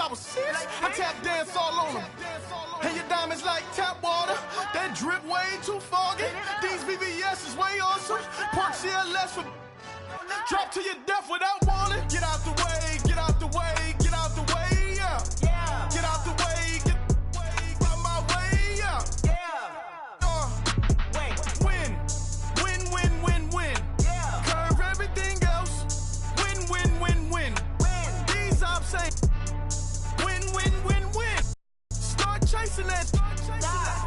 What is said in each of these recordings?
I was 6. I tap dance all on them. And your diamonds like tap water. That drip way too foggy. These VVS is way awesome. Pork CLS for drop to your death without warning. Get out the way, get out the way, get out the way, yeah. Get out the way, get out my way, yeah. Win, win, win, win, win. Curve everything else. Win, win, win, win. These ops ain't win, win, win, win. Start chasing that.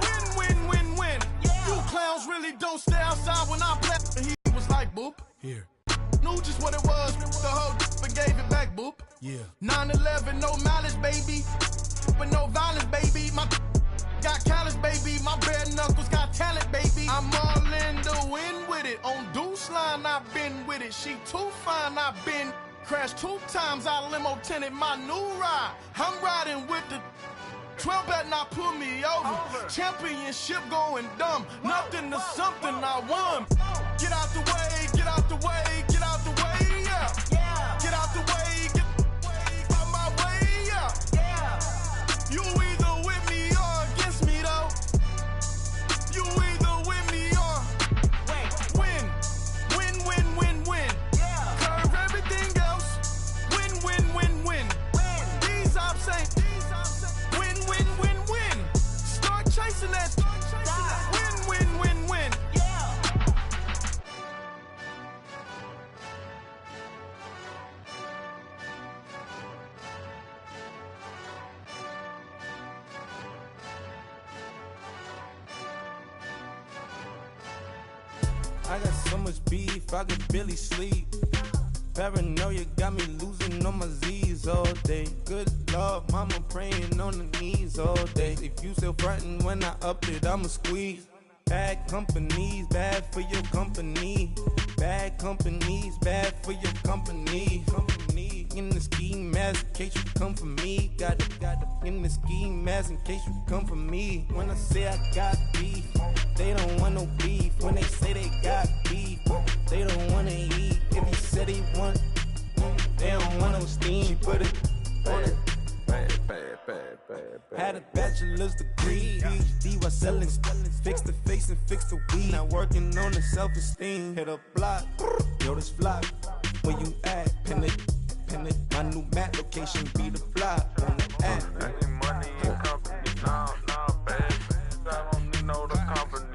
Win, win, win, win. You clowns really don't stay outside when I play. He was like, boop, here. Knew just what it was, the whole but gave it back, boop. Yeah. 9/11, no malice, baby. But no violence, baby. My got callous, baby. My bare knuckles got talent, baby. I'm all in the wind with it. On Deuce line, I've been with it. She too fine, I've been. Crashed 2 times, I limo tinted my new ride. I'm riding with the 12 better not pull me over. Championship going dumb. Nothing to something I won. Get out the way, get out the way, get out the way, yeah. Get out the way, get out my way, yeah. You either with me or against me though. You either with me or win, win, win, win, win. Curve everything else. Win, win, win, win. These ops ain't win, win, win, win. Start chasing that. Win, win, win, win. I got so much beef, I could barely sleep. Paranoia got me losing on my Z's all day. Good Lord, mama praying on the knees all day. If you still frontin' when I up it, I'ma squeeze. Bad companies, bad for your company. Bad companies, bad for your company. Company in the ski mask in case you come for me. Got it in the ski mask in case you come for me. When I say I got beef, they don't want no beef. When they say they got beef, they don't wanna eat. If you said he want, they don't want no steam. She put it on it. Had a bachelor's degree, PhD while selling. Fix the face and fix the weed. Now working on the self-esteem. Hit a block, yo this flock. Where you at? Pin it. My new map location be the block on the app. Any money in company, no, baby. I don't need no the company.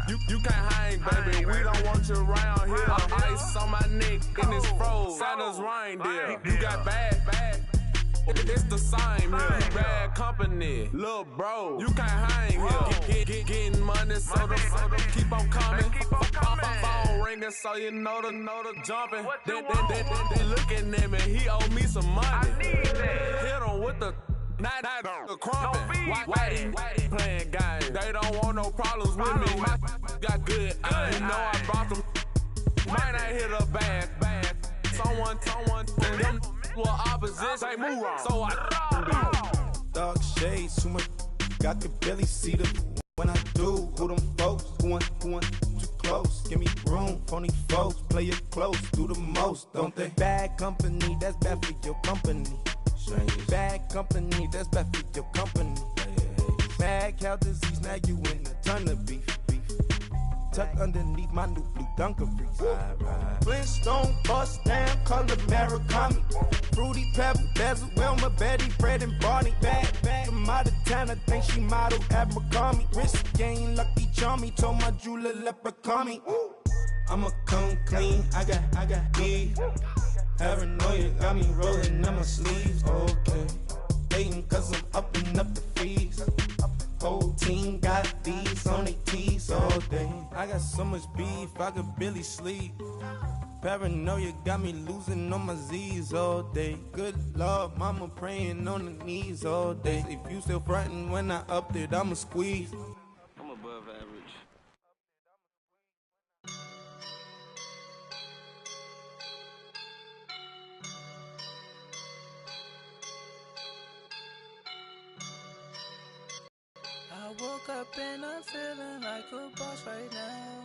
You can't hang, baby. We don't want you around here. Ice on my neck and it's froze. Santa's reindeer. You got bad. It's the same here. You bad company, little bro. You can't hang here. Getting money, so the keep on coming. Phone ringing, so you know the jumping. They looking at me. He owe me some money. Hit him with the not the crumping. Whitey playing games. They don't want no problems with me. My got good. You know I brought them. Might not hit a bad. Someone, them were opposition. Say move wrong. So I dark shades, too much. I could barely see them when I do. Who them folks? Who want too close? Give me room, phony folks. Play it close, do the most, don't they? Bad company, that's bad for your company. Bad company, that's bad for your company. Mad cow disease, now you in a ton of beef. Tucked underneath my new blue dungarees. Flintstone bust down, color Murakami. Fruity Pebble, Basil, Wilma, Betty, Fred, and Barney. Bad from out of town, I think she modeled at McCarmy. Wrist game, lucky charmy, told my jeweler leprechaun me. I'ma come clean, I got beef. Paranoia got me rolling on my sleeves, okay. Dating cause I'm upping up the fees. Whole team got these on their tees all day. I got so much beef, I could barely sleep. Paranoia got me losing on my Z's all day. Good Lord, mama praying on the knees all day. If you still frontin' when I up it, I'ma squeeze. I'm above average. I woke up and I'm feeling like a boss right now.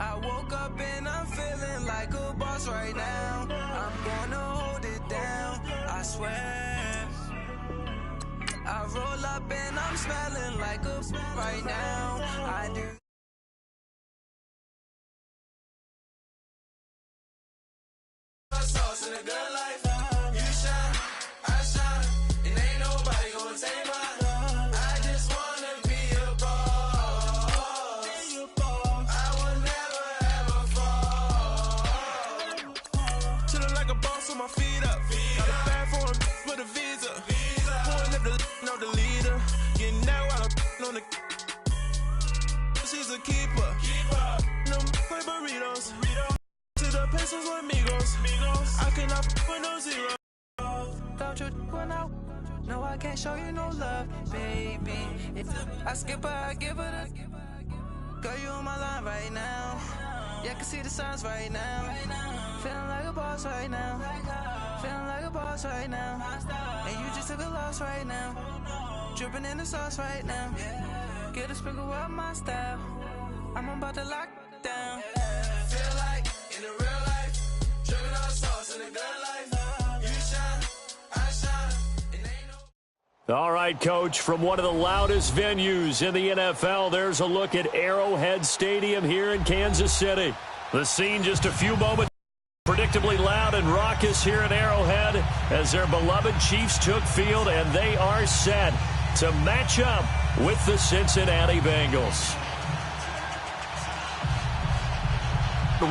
I woke up up and I'm feeling like a boss right now. I'm gonna hold it down, I swear. I roll up and I'm smelling like a right now. I do. Sauce in a good life. You shine, I shine, and ain't nobody gonna take mine. I just wanna be a boss. I will never ever fall. Chillin' like a boss with my feet up. Got a bag for him with a visa. Pulling up the know the leader. Getting that while I'm on the. She's a keeper. No play burritos. To the pesos with amigos. I cannot with no zero. Don't you run out? No, I can't show you no love, baby. I skip her, I give her the. Girl, you on my line right now. Yeah, I can see the signs right now. Feeling like a boss right now. Feeling like a boss right now. And you just took a loss right now. Dripping in the sauce right now. Get a sprinkle up my style. I'm about to lock down. Feel like in the real life, dripping on sauce in a good life. You shine, I shine, and ain't no. All right, Coach, from one of the loudest venues in the NFL, there's a look at Arrowhead Stadium here in Kansas City. The scene just a few moments, predictably loud and raucous here at Arrowhead as their beloved Chiefs took field, and they are set to match up with the Cincinnati Bengals.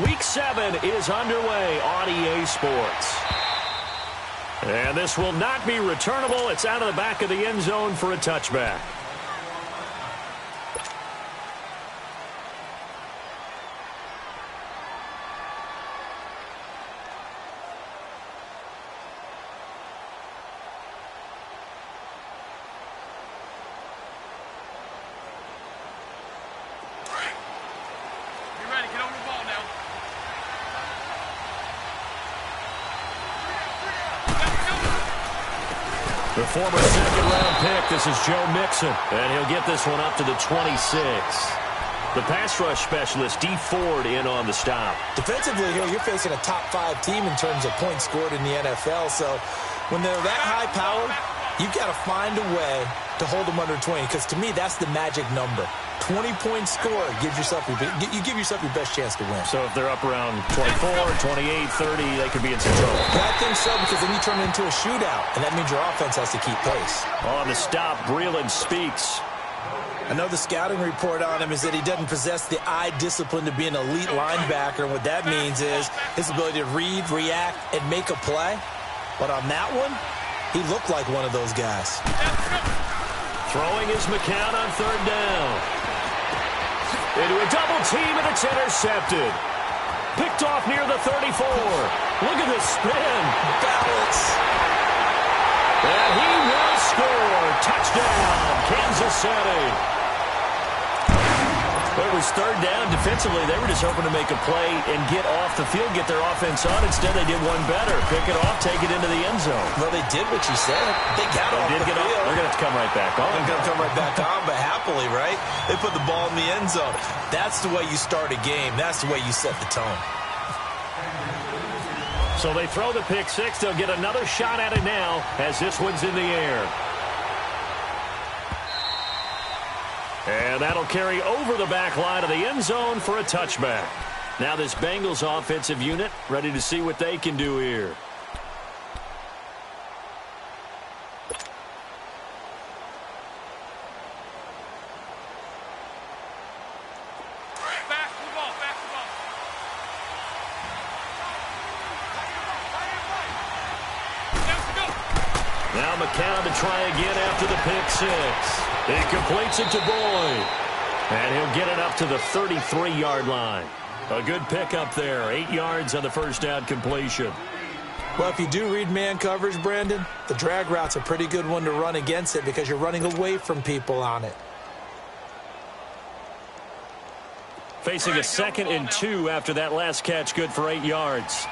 Week 7 is underway on EA Sports. And this will not be returnable. It's out of the back of the end zone for a touchback. You ready? Get over the ball now. The former second-round pick, this is Joe Mixon, and he'll get this one up to the 26. The pass rush specialist, D. Ford, in on the stop. Defensively here, you're facing a top-5 team in terms of points scored in the NFL, so when they're that high-powered, you've got to find a way to hold them under 20, because to me, that's the magic number. 20-point score, you give yourself your best chance to win. So if they're up around 24, 28, 30, they could be in some trouble. Yeah, I think so, because then you turn it into a shootout, and that means your offense has to keep pace. On the stop, Breeland speaks. I know the scouting report on him is that he doesn't possess the eye discipline to be an elite linebacker, and what that means is his ability to read, react, and make a play. But on that one, he looked like one of those guys. Throwing is McCown on third down. Into a double team, and it's intercepted. Picked off near the 34. Look at the spin. Balance. And he will score. Touchdown, Kansas City. It was third down. Defensively, they were just hoping to make a play and get off the field, get their offense on. Instead, they did one better. Pick it off, take it into the end zone. Well, they did what you said. They got off the field. They're going to have to come right back on. They're going to come right back on, but happily, right? They put the ball in the end zone. That's the way you start a game. That's the way you set the tone. So they throw the pick six. They'll get another shot at it now as this one's in the air. And that'll carry over the back line of the end zone for a touchback. Now this Bengals offensive unit ready to see what they can do here. Now McCown to try again after the pick six. He completes it to Boyd. And he'll get it up to the 33-yard line. A good pickup there. 8 yards on the first down completion. Well, if you do read man coverage, Brandon, the drag route's a pretty good one to run against it because you're running away from people on it. Facing a 2nd and 2 after that last catch, good for 8 yards.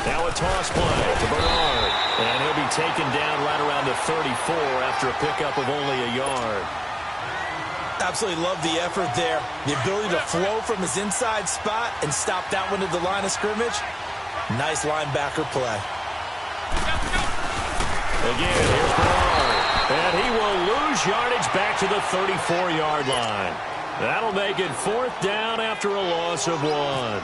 Now a toss play to Bernard. And he'll be taken down right around the 34 after a pickup of only a yard. Absolutely love the effort there. The ability to flow from his inside spot and stop that one at the line of scrimmage. Nice linebacker play. Again, here's Bernard. And he will lose yardage back to the 34-yard line. That'll make it 4th down after a loss of 1.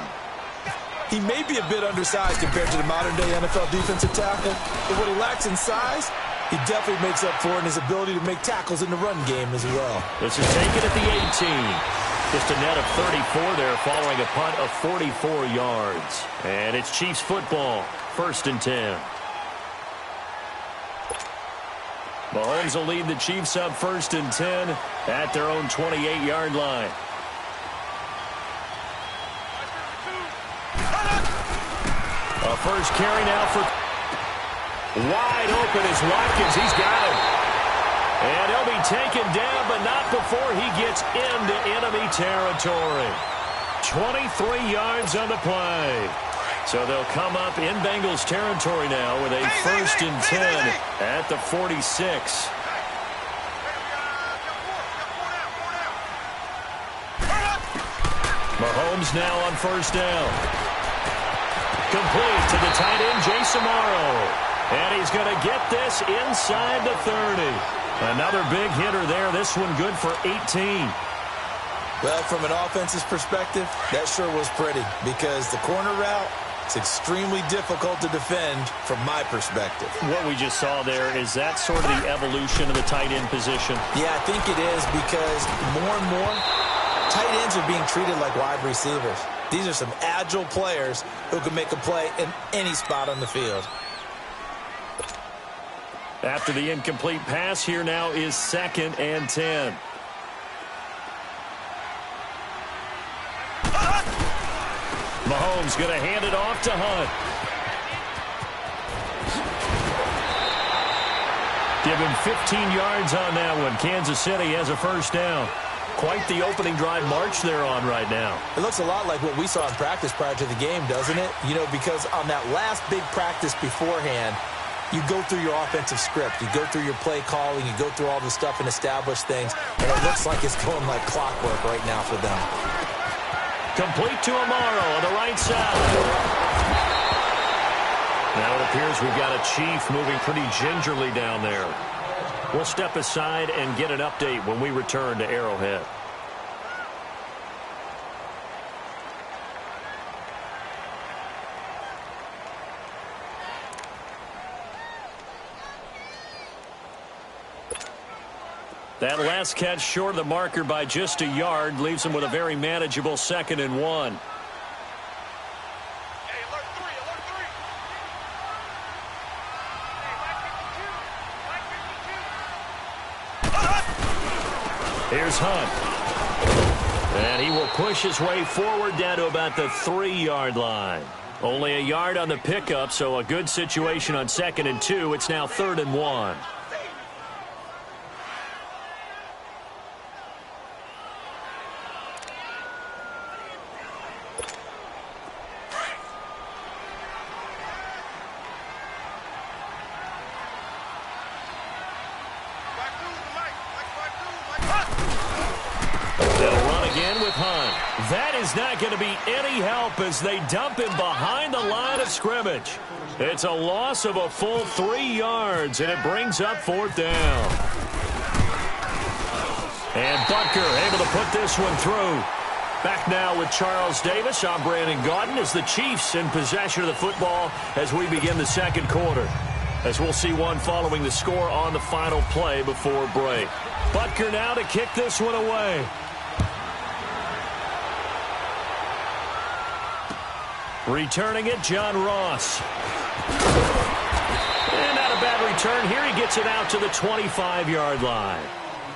He may be a bit undersized compared to the modern-day NFL defensive tackle, but what he lacks in size, he definitely makes up for in his ability to make tackles in the run game as well. This is taken at the 18. Just a net of 34 there following a punt of 44 yards. And it's Chiefs football, 1st and 10. Mahomes will lead the Chiefs up 1st and 10 at their own 28-yard line. A first carry now for wide open is Watkins. He's got him. And he'll be taken down, but not before he gets into enemy territory. 23 yards on the play. So they'll come up in Bengals territory now with a 1st and 10 at the 46. Mahomes now on 1st down. Complete to the tight end, Jason Morrow. And he's going to get this inside the 30. Another big hitter there. This one good for 18. Well, from an offense's perspective, that sure was pretty because the corner route, it's extremely difficult to defend from my perspective. What we just saw there, is that sort of the evolution of the tight end position? Yeah, I think it is because more and more, tight ends are being treated like wide receivers. These are some agile players who can make a play in any spot on the field. After the incomplete pass, here now is 2nd and 10. Mahomes going to hand it off to Hunt. Give him 15 yards on that one. Kansas City has a 1st down. Quite the opening drive march they're on right now. It looks a lot like what we saw in practice prior to the game, doesn't it? You know, because on that last big practice beforehand, you go through your offensive script. You go through your play calling. You go through all the stuff and establish things. And it looks like it's going like clockwork right now for them. Complete to Amaro on the right side. Now it appears we've got a Chief moving pretty gingerly down there. We'll step aside and get an update when we return to Arrowhead. That last catch short of the marker by just a yard leaves him with a very manageable 2nd and 1. Here's Hunt. And he will push his way forward down to about the 3-yard line. Only a yard on the pickup, so a good situation on 2nd and 2. It's now 3rd and 1. That is not going to be any help as they dump him behind the line of scrimmage. It's a loss of a full 3 yards, and it brings up 4th down. And Butker able to put this one through. Back now with Charles Davis. I'm Brandon Gaudin as the Chiefs in possession of the football as we begin the 2nd quarter. As we'll see one following the score on the final play before break. Butker now to kick this one away. Returning it, John Ross. And not a bad return. Here he gets it out to the 25-yard line.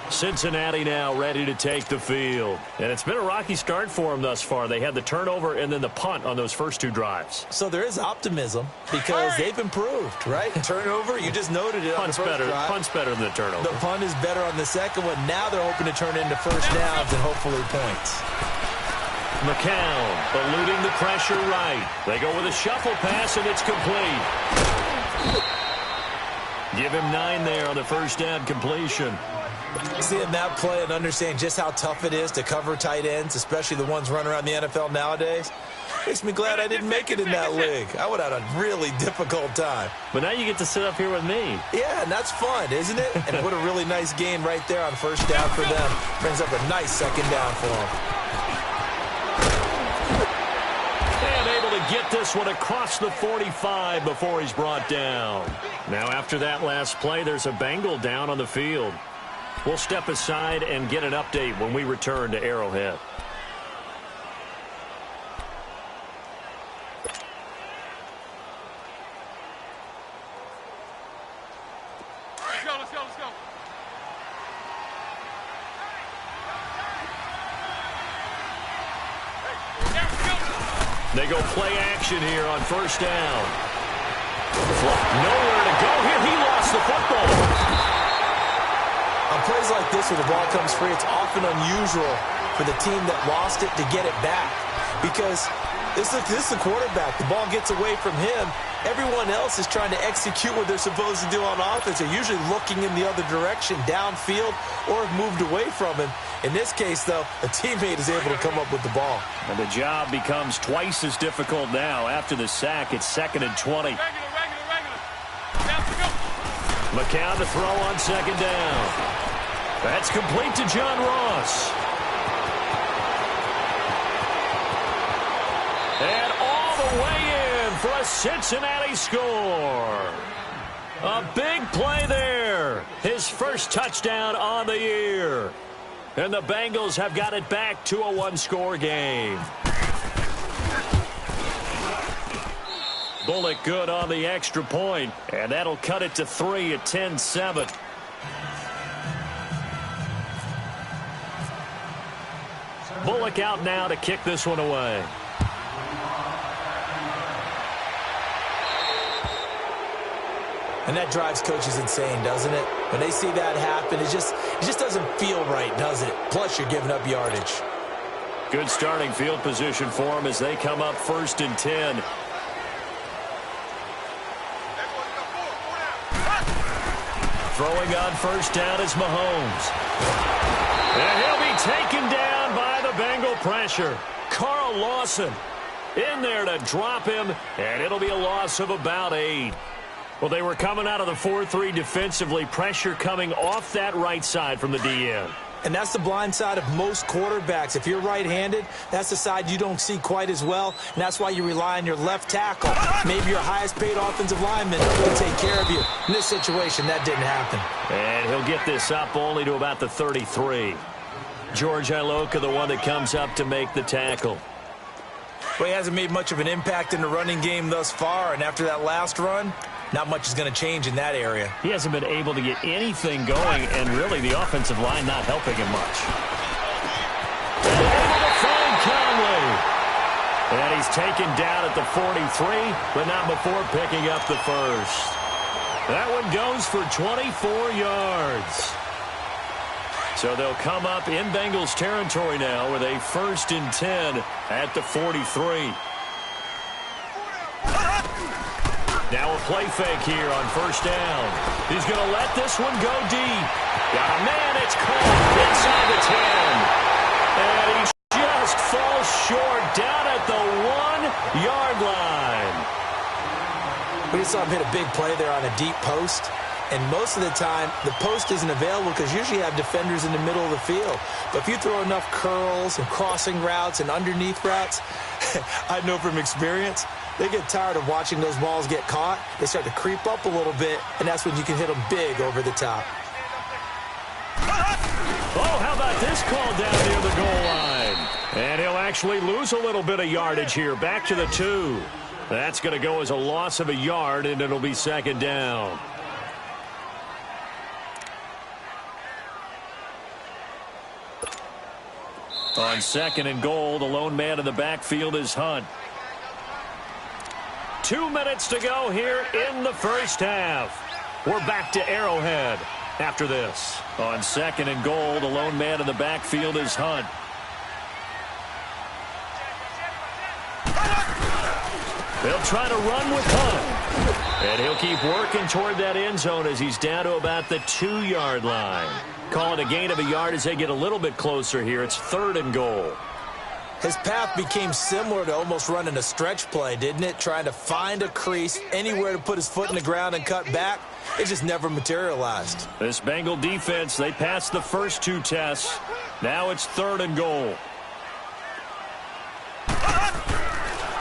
Cincinnati now ready to take the field. And it's been a rocky start for them thus far. They had the turnover and then the punt on those first 2 drives. So there is optimism because they've improved, right? Turnover, you just noted it on the first drive. Punt's better than the turnover. The punt is better on the second one. Now they're hoping to turn into 1st downs and hopefully points. McCown eluding the pressure right. They go with a shuffle pass, and it's complete. Give him 9 there on the first down completion. Seeing that play and understand just how tough it is to cover tight ends, especially the ones running around the NFL nowadays, makes me glad I didn't make it in that league. I would have had a really difficult time. But now you get to sit up here with me. Yeah, and that's fun, isn't it? And what a really nice gain right there on first down for them. Brings up a nice second down for them. And able to get this one across the 45 before he's brought down. Now after that last play, there's a Bengal down on the field. We'll step aside and get an update when we return to Arrowhead. Let's go. They go play action here on first down. Nowhere to go here. He lost the football. On plays like this where the ball comes free, it's often unusual for the team that lost it to get it back. Because this is the quarterback. The ball gets away from him. Everyone else is trying to execute what they're supposed to do on offense. They're usually looking in the other direction, downfield, or have moved away from him. In this case, though, a teammate is able to come up with the ball. And the job becomes twice as difficult now. After the sack, it's 2nd and 20. McCown to throw on second down. That's complete to John Ross. And all the way in for a Cincinnati score. A big play there. His first touchdown on the year. And the Bengals have got it back to a one-score game. Bullock good on the extra point, and that'll cut it to 3 at 10-7. Bullock out now to kick this one away. And that drives coaches insane, doesn't it? When they see that happen, it just doesn't feel right, does it? Plus, you're giving up yardage. Good starting field position for them as they come up 1st and 10. Throwing on first down is Mahomes. And he'll be taken down by the Bengal pressure. Carl Lawson in there to drop him, and it'll be a loss of about 8. Well, they were coming out of the 4-3 defensively. Pressure coming off that right side from the DN. And that's the blind side of most quarterbacks. If you're right-handed, that's the side you don't see quite as well, and that's why you rely on your left tackle. Maybe your highest-paid offensive lineman will take care of you. In this situation, that didn't happen. And he'll get this up only to about the 33. George Iloka, the one that comes up to make the tackle. Well, he hasn't made much of an impact in the running game thus far, and after that last run, not much is going to change in that area. He hasn't been able to get anything going, and really the offensive line not helping him much. And able to find Conley. And he's taken down at the 43, but not before picking up the first. That one goes for 24 yards. So they'll come up in Bengals territory now with a 1st and 10 at the 43. Now a play fake here on first down. He's going to let this one go deep. Got a man, it's caught inside the 10. And he just falls short down at the 1-yard line. We just saw him hit a big play there on a deep post. And most of the time, the post isn't available because usually you have defenders in the middle of the field. But if you throw enough curls and crossing routes and underneath routes, I know from experience, they get tired of watching those balls get caught. They start to creep up a little bit, and that's when you can hit them big over the top. Oh, how about this call down near the goal line? And he'll actually lose a little bit of yardage here. Back to the 2. That's going to go as a loss of a yard, and it'll be 2nd down. On 2nd and goal, the lone man in the backfield is Hunt. 2 minutes to go here in the first half. We're back to Arrowhead after this. On 2nd and goal, the lone man in the backfield is Hunt. They'll try to run with Hunt. And he'll keep working toward that end zone as he's down to about the 2-yard line. Call it a gain of a yard as they get a little bit closer here. It's 3rd and goal. His path became similar to almost running a stretch play, didn't it? Trying to find a crease, anywhere to put his foot in the ground and cut back. It just never materialized. This Bengal defense, they passed the first 2 tests. Now it's 3rd and goal.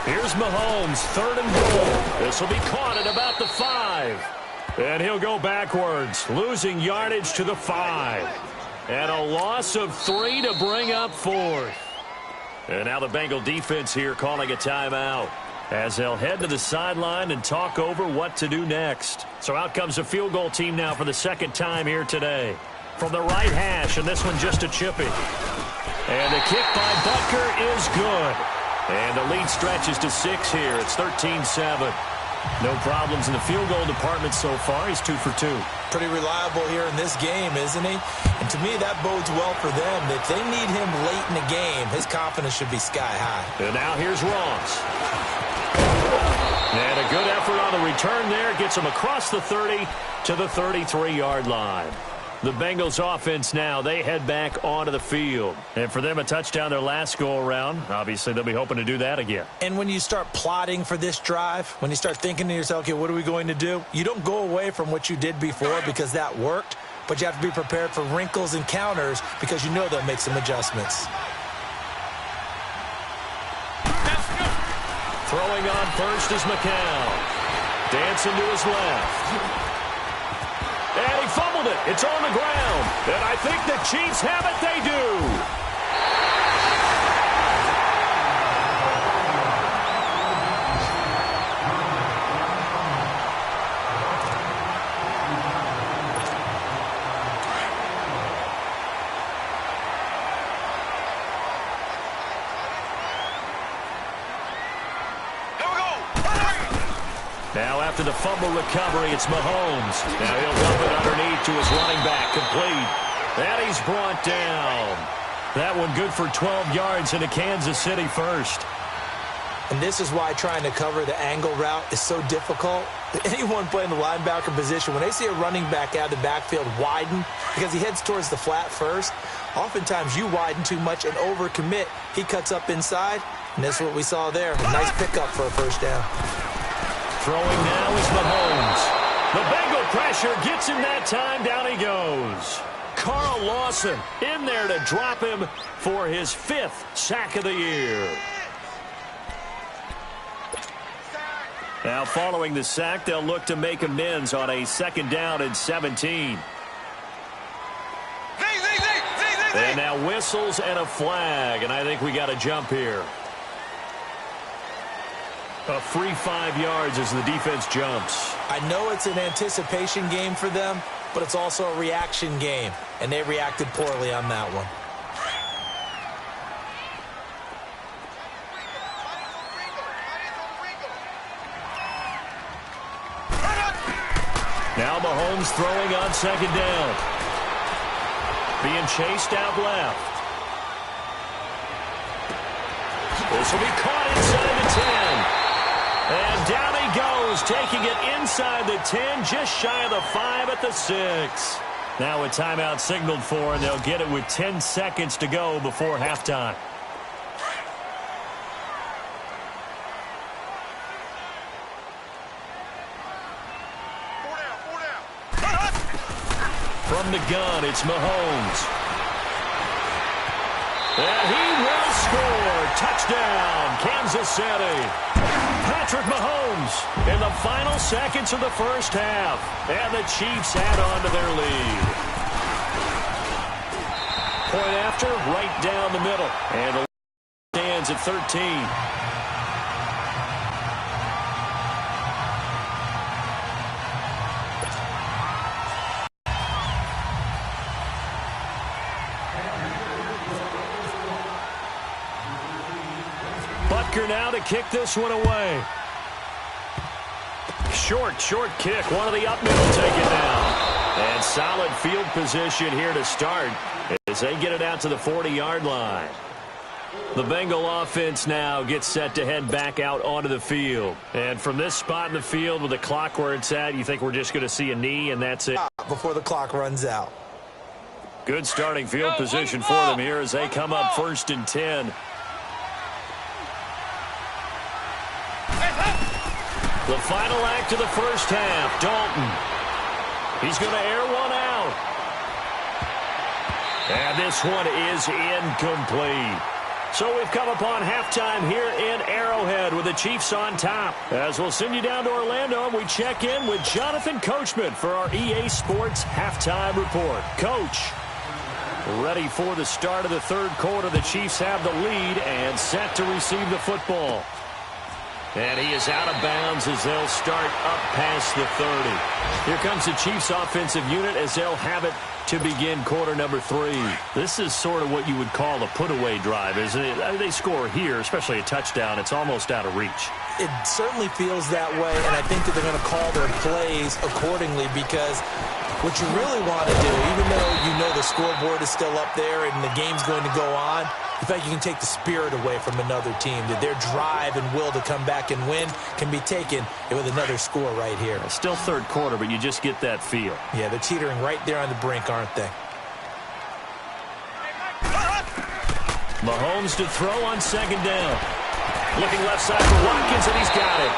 Here's Mahomes, 3rd and goal. This will be caught at about the 5. And he'll go backwards, losing yardage to the 5. And a loss of 3 to bring up 4th. And now the Bengal defense here calling a timeout as they'll head to the sideline and talk over what to do next. So out comes a field goal team now for the 2nd time here today. From the right hash, and this one just a chippy. And the kick by Butker is good. And the lead stretches to 6 here. It's 13-7. No problems in the field goal department so far. He's 2 for 2. Pretty reliable here in this game, isn't he? And to me, that bodes well for them. If they need him late in the game, his confidence should be sky high. And now here's Ross. And a good effort on the return there. Gets him across the 30 to the 33-yard line. The Bengals offense now, they head back onto the field. And for them, a touchdown their last go-around. Obviously, they'll be hoping to do that again. And when you start plotting for this drive, when you start thinking to yourself, okay, what are we going to do? You don't go away from what you did before because that worked, but you have to be prepared for wrinkles and counters because you know they'll make some adjustments. Throwing on first is McCown. Dancing to his left. And he fumbled it. It's on the ground. And I think the Chiefs have it. They do. Now after the fumble recovery, it's Mahomes. Now he'll dump it underneath to his running back, complete. And he's brought down. That one good for 12 yards into Kansas City first. And this is why trying to cover the angle route is so difficult. Anyone playing the linebacker position, when they see a running back out of the backfield widen, because he heads towards the flat first, oftentimes you widen too much and overcommit. He cuts up inside, and that's what we saw there. A nice pickup for a first down. Throwing now is Mahomes. The Bengal pressure gets him that time. Down he goes. Carl Lawson in there to drop him for his 5th sack of the year. Now following the sack, they'll look to make amends on a 2nd down and 17. And now whistles and a flag, and I think we got a jump here. A free 5 yards as the defense jumps. I know it's an anticipation game for them, but it's also a reaction game, and they reacted poorly on that one. Now Mahomes throwing on 2nd down. Being chased out left. This will be caught inside the 10. And down he goes, taking it inside the 10, just shy of the 5 at the 6. Now a timeout signaled for, and they'll get it with 10 seconds to go before halftime. From the gun, it's Mahomes. And he will score. Touchdown, Kansas City. Patrick Mahomes in the final seconds of the first half. And the Chiefs add on to their lead. Point after, right down the middle. And the lead stands at 13. Butker now to kick this one away. Short kick. One of the up middle take it down. And solid field position here to start as they get it out to the 40-yard line. The Bengal offense now gets set to head back out onto the field. And from this spot in the field with the clock where it's at, you think we're just going to see a knee and that's it? Before the clock runs out. Good starting field position for them here as they come up 1st and 10. The final act of the first half, Dalton. He's going to air one out. And this one is incomplete. So we've come upon halftime here in Arrowhead with the Chiefs on top. As we'll send you down to Orlando, we check in with Jonathan Coachman for our EA Sports Halftime Report. Coach, ready for the start of the third quarter. The Chiefs have the lead and set to receive the football. And he is out of bounds as they'll start up past the 30. Here comes the Chiefs offensive unit as they'll have it to begin quarter number 3. This is sort of what you would call a put-away drive, isn't it? I mean, they score here, especially a touchdown. It's almost out of reach. It certainly feels that way, and I think that they're going to call their plays accordingly because what you really want to do, even though you know the scoreboard is still up there and the game's going to go on, in fact, you can take the spirit away from another team, that their drive and will to come back and win can be taken with another score right here. It's still third quarter, but you just get that feel. Yeah, they're teetering right there on the brink, aren't they? Mahomes to throw on 2nd down. Looking left side for Watkins, and he's got it.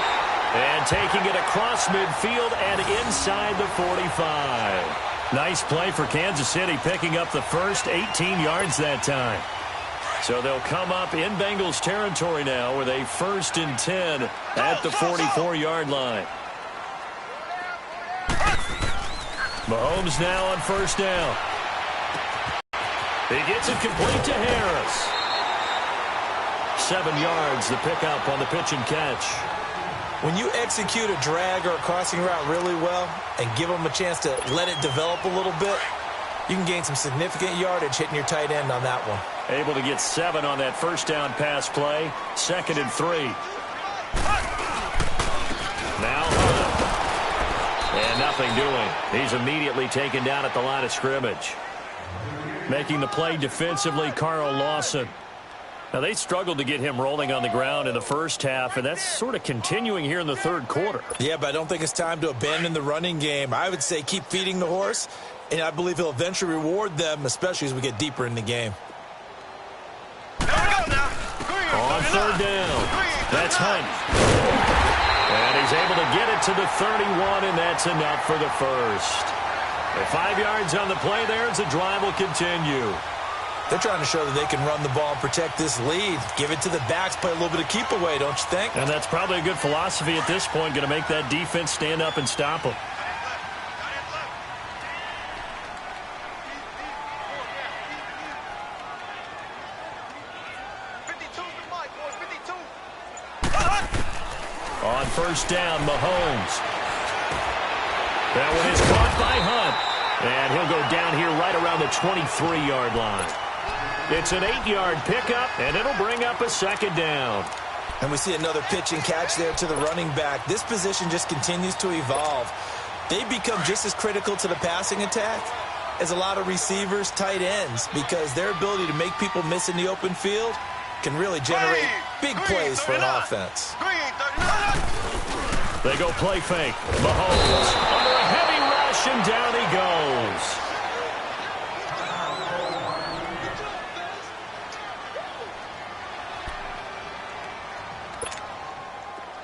And taking it across midfield and inside the 45. Nice play for Kansas City, picking up the first 18 yards that time. So they'll come up in Bengals territory now with a 1st and 10 at the 44-yard line. Mahomes now on 1st down. He gets it complete to Harris. 7 yards, the pickup on the pitch and catch. When you execute a drag or a crossing route really well and give them a chance to let it develop a little bit, you can gain some significant yardage hitting your tight end on that one. Able to get 7 on that 1st down pass play. 2nd and 3. Now Hunt. And nothing doing. He's immediately taken down at the line of scrimmage. Making the play defensively, Carl Lawson. Now, they struggled to get him rolling on the ground in the first half, and that's sort of continuing here in the third quarter. Yeah, but I don't think it's time to abandon the running game. I would say keep feeding the horse, and I believe he'll eventually reward them, especially as we get deeper in the game. On 3rd down, that's Hunt. And he's able to get it to the 31, and that's enough for the first. And 5 yards on the play there as the drive will continue. They're trying to show that they can run the ball and protect this lead. Give it to the backs, play a little bit of keep away, don't you think? And that's probably a good philosophy at this point, going to make that defense stand up and stop them. On 1st down, Mahomes. That one is caught by Hunt. And he'll go down here right around the 23-yard line. It's an 8-yard pickup, and it'll bring up a 2nd down. And we see another pitch and catch there to the running back. This position just continues to evolve. They become just as critical to the passing attack as a lot of receivers, tight ends, because their ability to make people miss in the open field can really generate big plays for an offense. They go play fake. Mahomes under a heavy rush, and down he goes.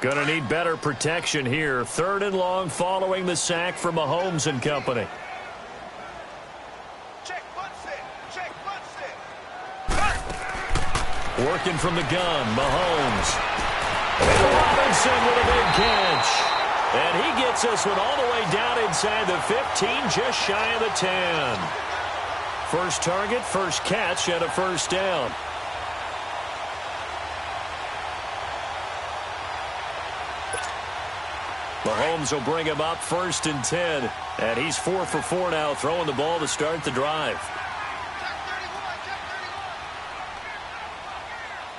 Gonna need better protection here. 3rd and long following the sack from Mahomes and company. Working from the gun, Mahomes. And Robinson with a big catch. And he gets this one all the way down inside the 15, just shy of the 10. First target, first catch, and a 1st down. Mahomes will bring him up 1st and 10. And he's 4 for 4 now, throwing the ball to start the drive.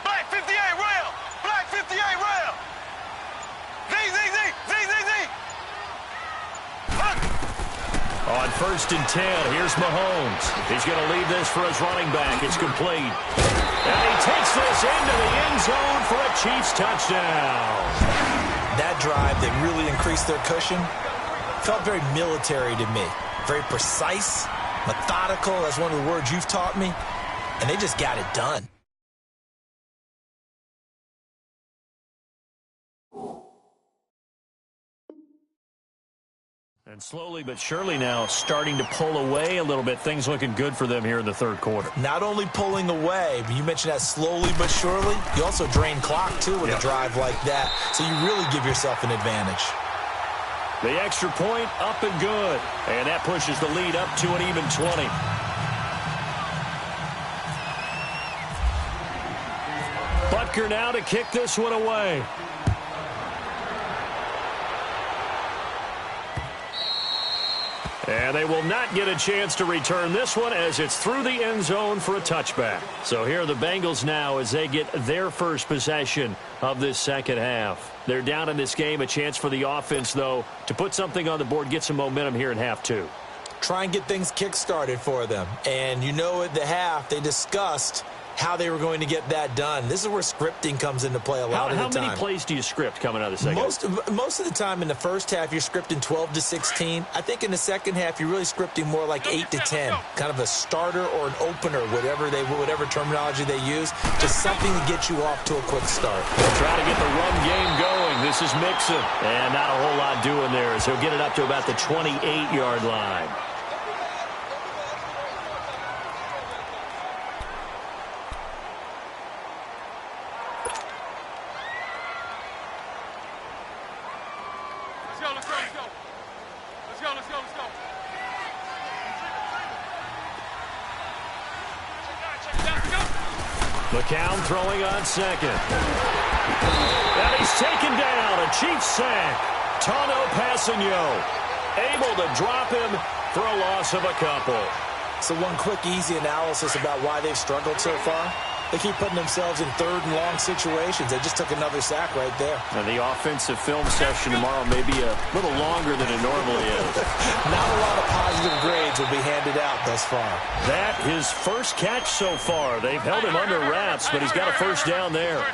Black 58 rail! Black 58 rail! Z! On 1st and 10, here's Mahomes. He's going to lead this for his running back. It's complete. And he takes this into the end zone for a Chiefs touchdown. That drive that really increased their cushion felt very military to me. Very precise, methodical. That's one of the words you've taught me. And they just got it done. And slowly but surely now starting to pull away a little bit. Things looking good for them here in the third quarter. Not only pulling away, but you mentioned that slowly but surely. You also drain clock, too, with a drive like that. So you really give yourself an advantage. The extra point up and good. And that pushes the lead up to an even 20. Butker now to kick this one away. And they will not get a chance to return this one as it's through the end zone for a touchback. So here are the Bengals now as they get their first possession of this second half. They're down in this game. A chance for the offense, though, to put something on the board, get some momentum here in half two. Try and get things kick-started for them. And you know at the half they discussed how they were going to get that done. This is where scripting comes into play a lot of the time. How many plays do you script coming out of the second half? Most of the time in the first half, you're scripting 12 to 16. I think in the second half, you're really scripting more like 8 to 10. Kind of a starter or an opener, whatever terminology they use. Just something to get you off to a quick start. They'll try to get the run game going. This is Mixon. And not a whole lot doing there as he'll get it up to about the 28-yard line. McCown throwing on second. And he's taken down. A Chiefs sack. Tano Passigno able to drop him for a loss of a couple. So one quick, easy analysis about why they've struggled so far. They keep putting themselves in third and long situations. They just took another sack right there. And the offensive film session tomorrow may be a little longer than it normally is. Not a lot of positive grades will be handed out thus far. That his first catch so far. They've held him under wraps, but he's got a first down there.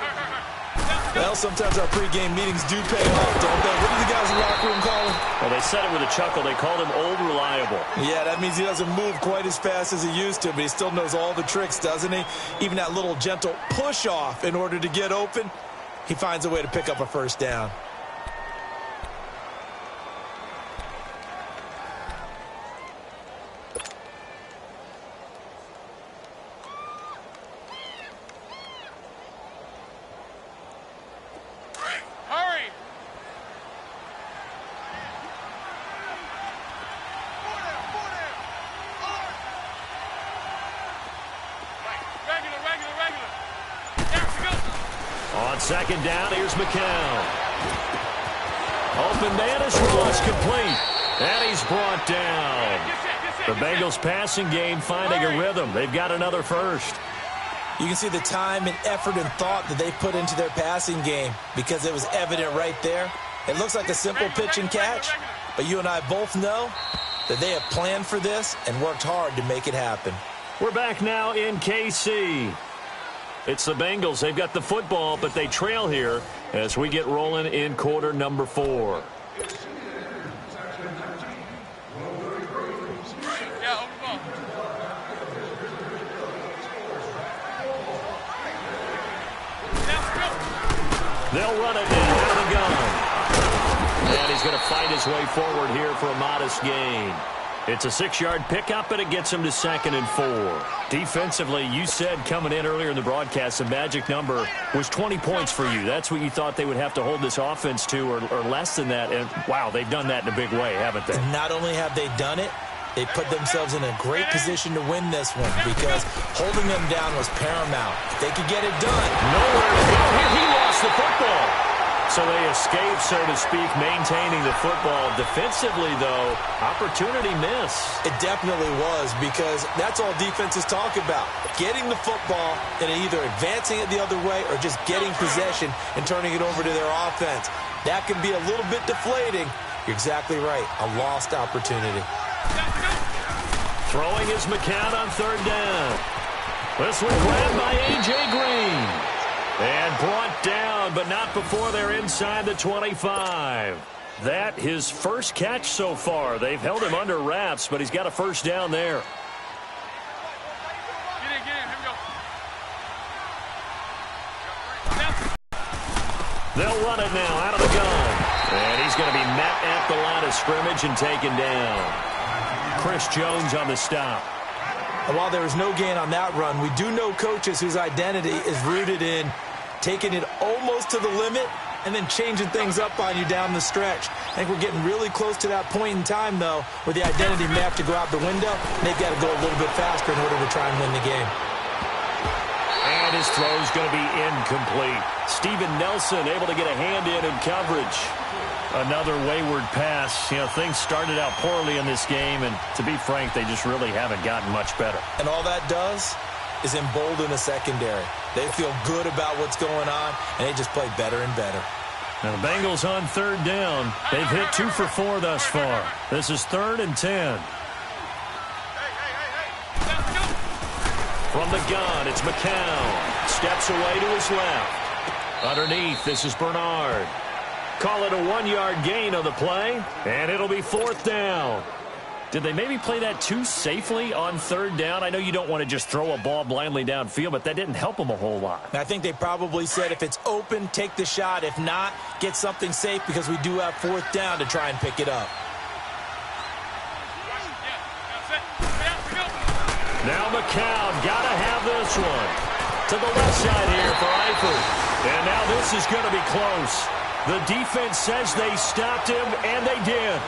Well, sometimes our pregame meetings do pay off, don't they? What do the guys in the locker room call him? Well, they said it with a chuckle. They called him Old Reliable. Yeah, that means he doesn't move quite as fast as he used to, but he still knows all the tricks, doesn't he? Even that little gentle push-off in order to get open, he finds a way to pick up a first down. On second down, here's McCown. Open man is Ross, complete. And he's brought down. The Bengals passing game finding a rhythm. They've got another first. You can see the time and effort and thought that they put into their passing game because it was evident right there. It looks like a simple pitch and catch, but you and I both know that they have planned for this and worked hard to make it happen. We're back now in KC. It's the Bengals. They've got the football, but they trail here as we get rolling in quarter number 4. They'll run it in out of the gun. And he's going to fight his way forward here for a modest gain. It's a 6-yard pickup, and it gets him to 2nd and 4. Defensively, you said coming in earlier in the broadcast, the magic number was 20 points for you. That's what you thought they would have to hold this offense to, or less than that. And, wow, they've done that in a big way, haven't they? Not only have they done it, they put themselves in a great position to win this one because holding them down was paramount. If they could get it done. Nowhere to go here. He lost the football. So they escape, so to speak, maintaining the football. Defensively, though, opportunity miss. It definitely was because that's all defenses talk about. Getting the football and either advancing it the other way or just getting possession and turning it over to their offense. That can be a little bit deflating. You're exactly right. A lost opportunity. Throwing is McCown on 3rd down. This one grabbed by A.J. Green. And brought down, but not before they're inside the 25. That his first catch so far. They've held him under wraps, but he's got a first down there. Get in, here we go. They'll run it now out of the gun. And he's going to be met at the line of scrimmage and taken down. Chris Jones on the stop. And while there was no gain on that run, we do know coaches whose identity is rooted in taking it almost to the limit and then changing things up on you down the stretch. I think we're getting really close to that point in time, though, where the identity may have to go out the window, and they've got to go a little bit faster in order to try and win the game. And his throw's going to be incomplete. Steven Nelson able to get a hand in coverage. Another wayward pass. You know, things started out poorly in this game, and to be frank, they just really haven't gotten much better. And all that does is embolden the secondary. They feel good about what's going on, and they just play better and better. Now the Bengals on third down. They've hit 2 for 4 thus far. This is 3rd and 10. From the gun, it's McCown. Steps away to his left. Underneath, this is Bernard. Call it a 1-yard gain on the play, and it'll be 4th down. Did they maybe play that too safely on 3rd down? I know you don't want to just throw a ball blindly downfield, but that didn't help them a whole lot. I think they probably said if it's open, take the shot. If not, get something safe because we do have 4th down to try and pick it up. Now McCown got to have this one. To the left side here for Eifert. And now this is going to be close. The defense says they stopped him, and they did.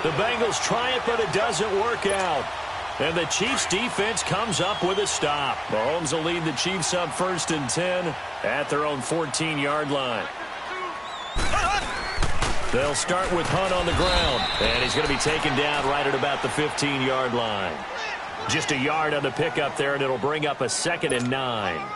The Bengals try it, but it doesn't work out. And the Chiefs' defense comes up with a stop. Mahomes will lead the Chiefs up 1st and 10 at their own 14-yard line. They'll start with Hunt on the ground, and he's going to be taken down right at about the 15-yard line. Just a yard on the pickup there, and it'll bring up a 2nd and 9.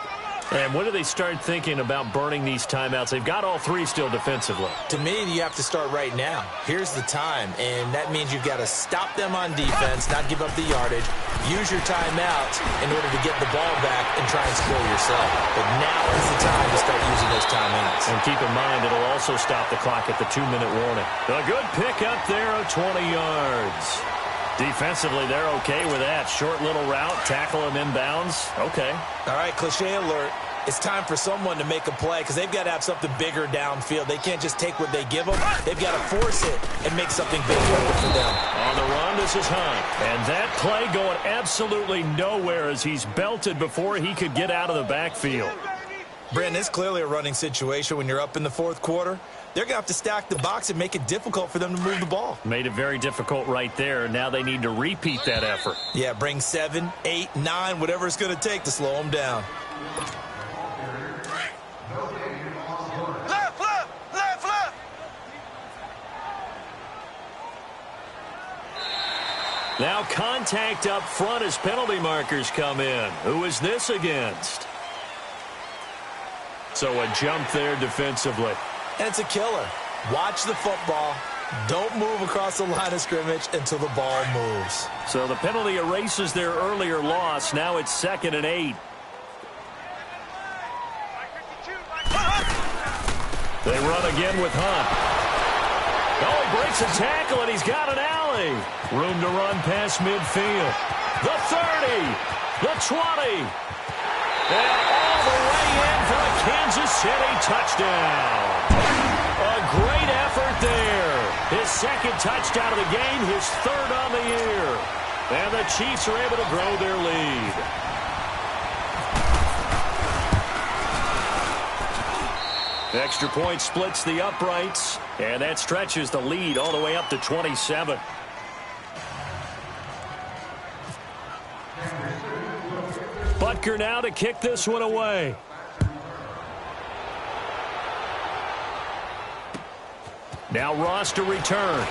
And when do they start thinking about burning these timeouts? They've got all 3 still defensively. To me, you have to start right now. Here's the time, and that means you've got to stop them on defense, not give up the yardage, use your timeouts in order to get the ball back and try and score yourself. But now is the time to start using those timeouts. And keep in mind, it'll also stop the clock at the 2-minute warning. A good pickup there of 20 yards. Defensively, they're okay with that. Short little route, tackle him inbounds. Okay. All right, cliche alert. It's time for someone to make a play because they've got to have something bigger downfield. They can't just take what they give them. They've got to force it and make something big happen for them. On the run, this is Hunt. And that play going absolutely nowhere as he's belted before he could get out of the backfield. Brandon, it's clearly a running situation when you're up in the 4th quarter. They're going to have to stack the box and make it difficult for them to move the ball. Made it very difficult right there. Now they need to repeat that effort. Yeah, bring 7, 8, 9, whatever it's going to take to slow them down. Left. Now contact up front as penalty markers come in. Who is this against? So a jump there defensively. And it's a killer. Watch the football. Don't move across the line of scrimmage until the ball moves. So the penalty erases their earlier loss. Now it's 2nd and 8. They run again with Hunt. Oh, he breaks a tackle, and he's got an alley. Room to run past midfield. The 30. The 20. And all the way in for a Kansas City touchdown. A great effort there. His 2nd touchdown of the game, his 3rd on the year. And the Chiefs are able to grow their lead. Extra point splits the uprights, and that stretches the lead all the way up to 27. Butker now to kick this one away. Now Ross to return.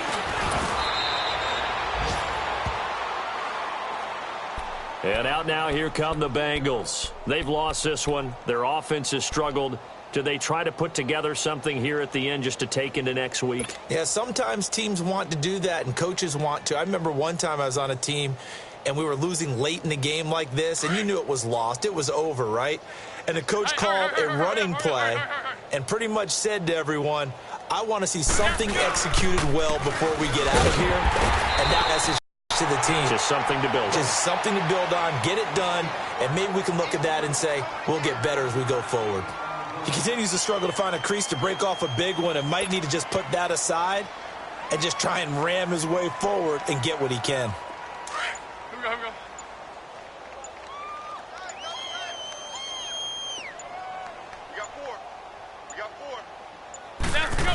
And out now, here come the Bengals. They've lost this one. Their offense has struggled. Do they try to put together something here at the end just to take into next week? Yeah, sometimes teams want to do that and coaches want to. I remember one time I was on a team and we were losing late in the game like this, and you knew it was lost. It was over, right? And the coach called a running play and pretty much said to everyone, I want to see something executed well before we get out of here. And that message to the team. Just something to build on. Just something to build on, get it done, and maybe we can look at that and say, we'll get better as we go forward. He continues to struggle to find a crease to break off a big one and might need to just put that aside and just try and ram his way forward and get what he can. Here we go, here we go. We got four. We got four. Let's go.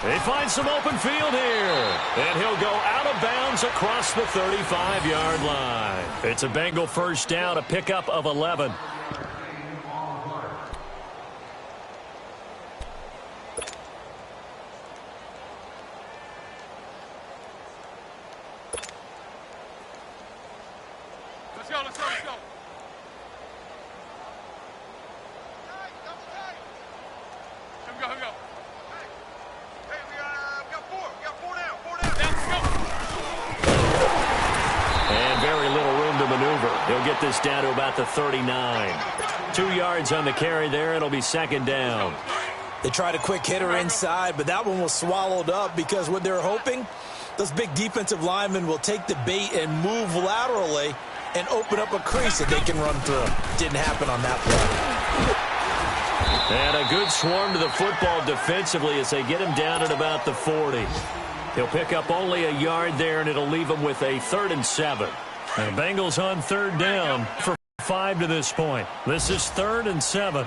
They find some open field here. And he'll go out of bounds across the 35-yard line. It's a Bengal first down, a pickup of 11. Let's go, let's go, let's go. Here we go, here we go. Hey, we got four. We got four down, four down. Let's go. And very little room to maneuver. He'll get this down to about the 39. 2 yards on the carry there. It'll be second down. They tried a quick hitter inside, but that one was swallowed up because what they're hoping, those big defensive linemen will take the bait and move laterally and open up a crease that they can run through. Didn't happen on that play. And a good swarm to the football defensively as they get him down at about the 40. He'll pick up only a yard there, and it'll leave him with a 3rd and 7. And Bengals on 3rd down for 5 to this point. This is 3rd and 7.